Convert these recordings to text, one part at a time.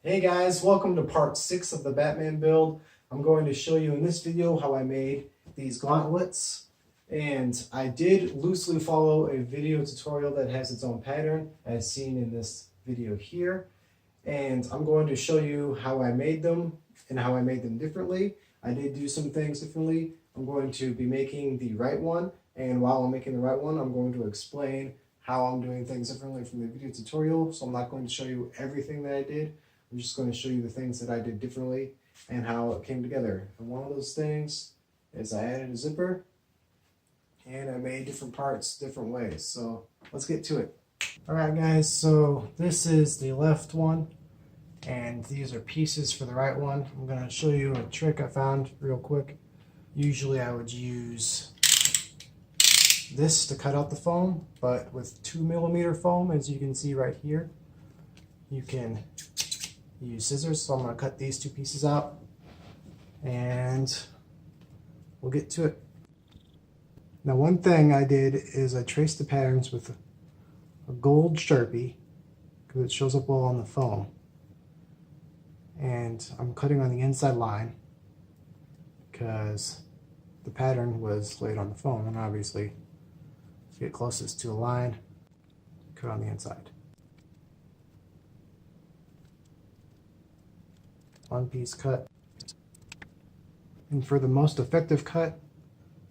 Hey guys, welcome to part 6 of the Batman build. I'm going to show you in this video how I made these gauntlets. And I did loosely follow a video tutorial that has its own pattern as seen in this video here. And I'm going to show you how I made them and how I made them differently. I did do some things differently. I'm going to be making the right one. And while I'm making the right one, I'm going to explain how I'm doing things differently from the video tutorial. So I'm not going to show you everything that I did. I'm just going to show you the things that I did differently and how it came together. And one of those things is I added a zipper and I made different parts different ways. So let's get to it. Alright guys, so this is the left one and these are pieces for the right one. I'm going to show you a trick I found real quick. Usually I would use this to cut out the foam, but with 2mm foam, as you can see right here, you can use scissors. So I'm going to cut these two pieces out and we'll get to it. Now one thing I did is I traced the patterns with a gold Sharpie because it shows up well on the foam, and I'm cutting on the inside line because the pattern was laid on the foam, and obviously to get closest to a line, cut on the inside. One piece cut. And for the most effective cut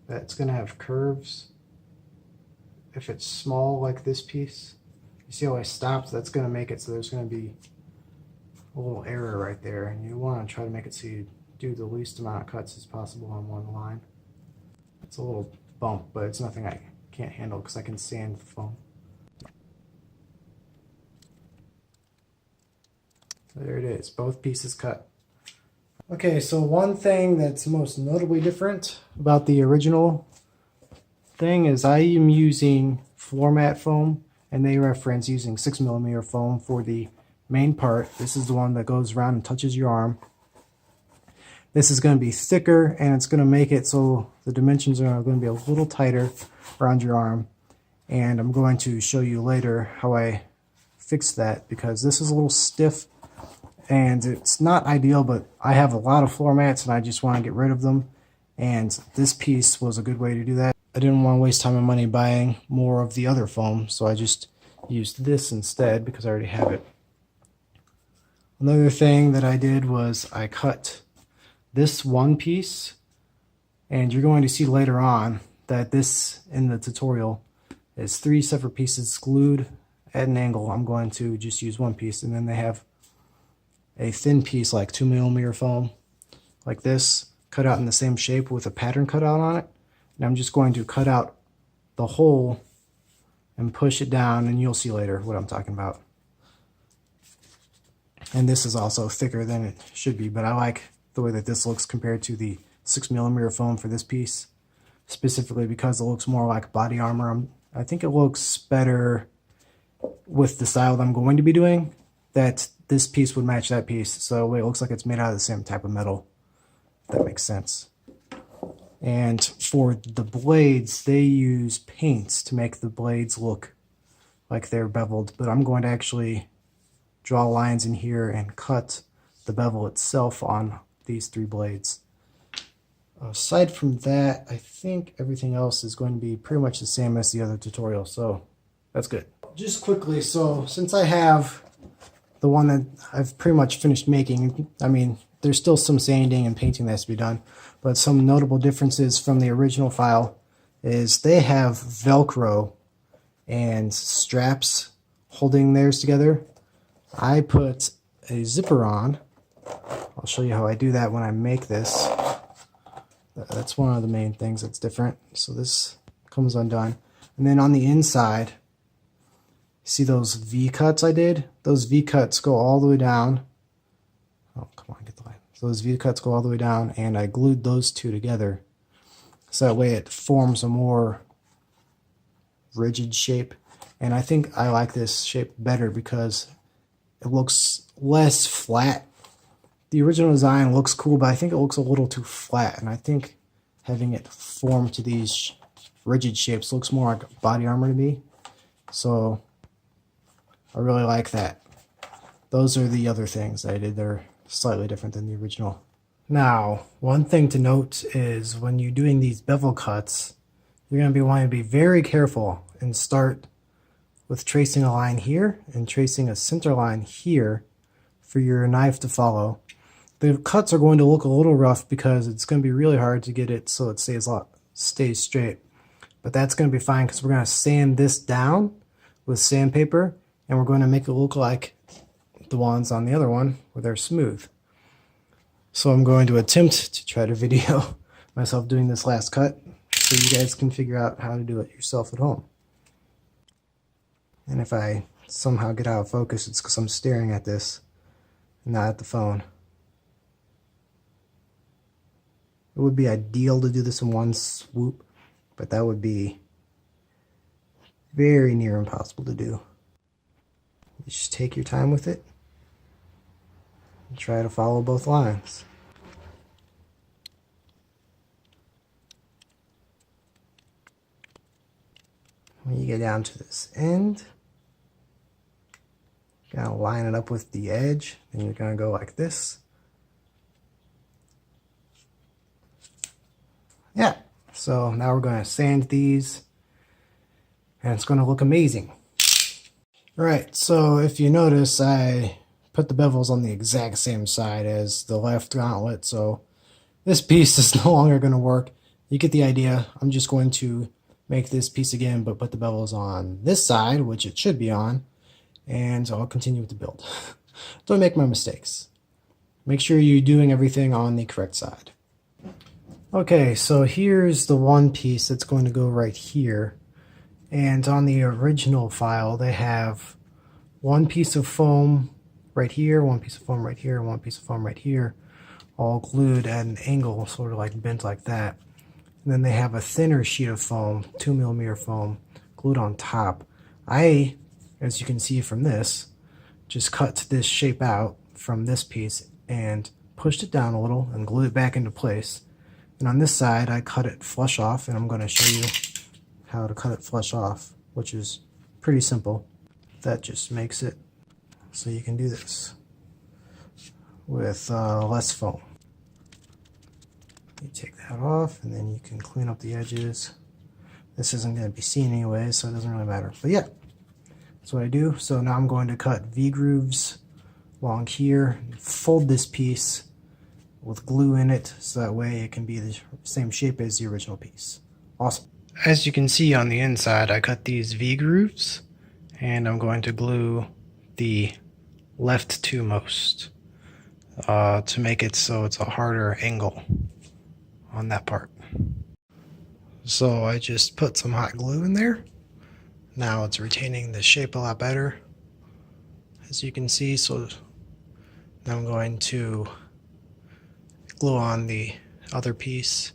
that's going to have curves, if it's small like this piece, you see how I stopped? That's going to make it so there's going to be a little error right there, and you want to try to make it so you do the least amount of cuts as possible on one line. It's a little bump, but it's nothing I can't handle because I can sand the foam. There it is, both pieces cut. Okay, so one thing that's most notably different about the original thing is I am using floor mat foam, and they reference using 6mm foam for the main part. This is the one that goes around and touches your arm. This is going to be thicker, and it's going to make it so the dimensions are going to be a little tighter around your arm. And I'm going to show you later how I fixed that, because this is a little stiff and it's not ideal, but I have a lot of floor mats and I just want to get rid of them, and this piece was a good way to do that. I didn't want to waste time and money buying more of the other foam, so I just used this instead because I already have it. Another thing that I did was I cut this one piece, and you're going to see later on that this in the tutorial is 3 separate pieces glued at an angle. I'm going to just use one piece, and then they have a thin piece like 2mm foam like this cut out in the same shape with a pattern cut out on it, and I'm just going to cut out the hole and push it down, and you'll see later what I'm talking about. And this is also thicker than it should be, but I like the way that this looks compared to the 6mm foam for this piece, specifically because it looks more like body armor. I think it looks better with the style that I'm going to be doing, that this piece would match that piece, so it looks like it's made out of the same type of metal, if that makes sense. And for the blades, they use paints to make the blades look like they're beveled, but I'm going to actually draw lines in here and cut the bevel itself on these 3 blades. Aside from that, I think everything else is going to be pretty much the same as the other tutorial, so that's good. Just quickly, so since I have the one that I've pretty much finished making, I mean, there's still some sanding and painting that has to be done, but some notable differences from the original file is they have Velcro and straps holding theirs together. I put a zipper on. I'll show you how I do that when I make this. That's one of the main things that's different. So this comes undone. And then on the inside, see those V-cuts I did? Those V-cuts go all the way down. Oh, come on, get the line. So those V-cuts go all the way down, and I glued those two together. So that way it forms a more rigid shape. And I think I like this shape better because it looks less flat. The original design looks cool, but I think it looks a little too flat, and I think having it form to these rigid shapes looks more like body armor to me. So I really like that. those are the other things I did. They're slightly different than the original. Now, one thing to note is when you're doing these bevel cuts, you're going to be wanting to be very careful and start with tracing a line here and tracing a center line here for your knife to follow. The cuts are going to look a little rough because it's going to be really hard to get it so it stays straight. But that's going to be fine because we're going to sand this down with sandpaper, and we're going to make it look like the ones on the other one where they're smooth. So I'm going to attempt to try to video myself doing this last cut so you guys can figure out how to do it yourself at home. And if I somehow get out of focus, it's because I'm staring at this and not at the phone. It would be ideal to do this in one swoop, but that would be very near impossible to do. You just take your time with it and try to follow both lines. When you get down to this end, you're going to line it up with the edge, and you're going to go like this. Yeah, so now we're going to sand these, and it's going to look amazing. Alright, so if you notice, I put the bevels on the exact same side as the left gauntlet, so this piece is no longer going to work. You get the idea. I'm just going to make this piece again, but put the bevels on this side, which it should be on, and I'll continue with the build. Don't make my mistakes. Make sure you're doing everything on the correct side. Okay, so here's the one piece that's going to go right here. And on the original file, they have one piece of foam right here, one piece of foam right here, one piece of foam right here, all glued at an angle, sort of like bent like that. And then they have a thinner sheet of foam, 2mm foam, glued on top. I, as you can see from this, just cut this shape out from this piece and pushed it down a little and glued it back into place. And on this side, I cut it flush off, and I'm going to show you how to cut it flush off, which is pretty simple. That just makes it so you can do this with less foam. You take that off, and then you can clean up the edges. This isn't going to be seen anyway, so it doesn't really matter. But yeah, that's what I do. So now I'm going to cut V-grooves along here, fold this piece with glue in it, so that way it can be the same shape as the original piece. Awesome. As you can see on the inside, I cut these V-grooves, and I'm going to glue the left two most to make it so it's a harder angle on that part. So I just put some hot glue in there. Now it's retaining the shape a lot better, as you can see. So now I'm going to glue on the other piece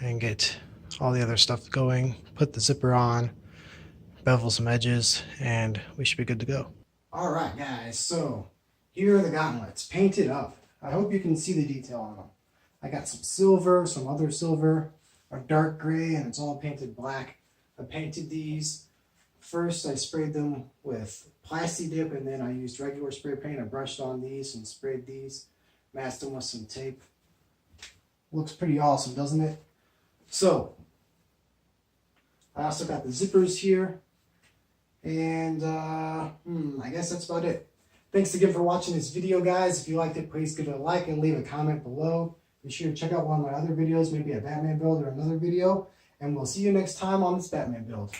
and get all the other stuff going, put the zipper on, bevel some edges, and we should be good to go. Alright guys, so here are the gauntlets painted up. I hope you can see the detail on them. I got some silver, some other silver, a dark gray, and it's all painted black. I painted these. First I sprayed them with Plastidip, and then I used regular spray paint. I brushed on these and sprayed these. Masked them with some tape. Looks pretty awesome, doesn't it? So, I also got the zippers here. And, I guess that's about it. Thanks again for watching this video, guys. If you liked it, please give it a like and leave a comment below. Be sure to check out one of my other videos, maybe a Batman build or another video. And we'll see you next time on this Batman build.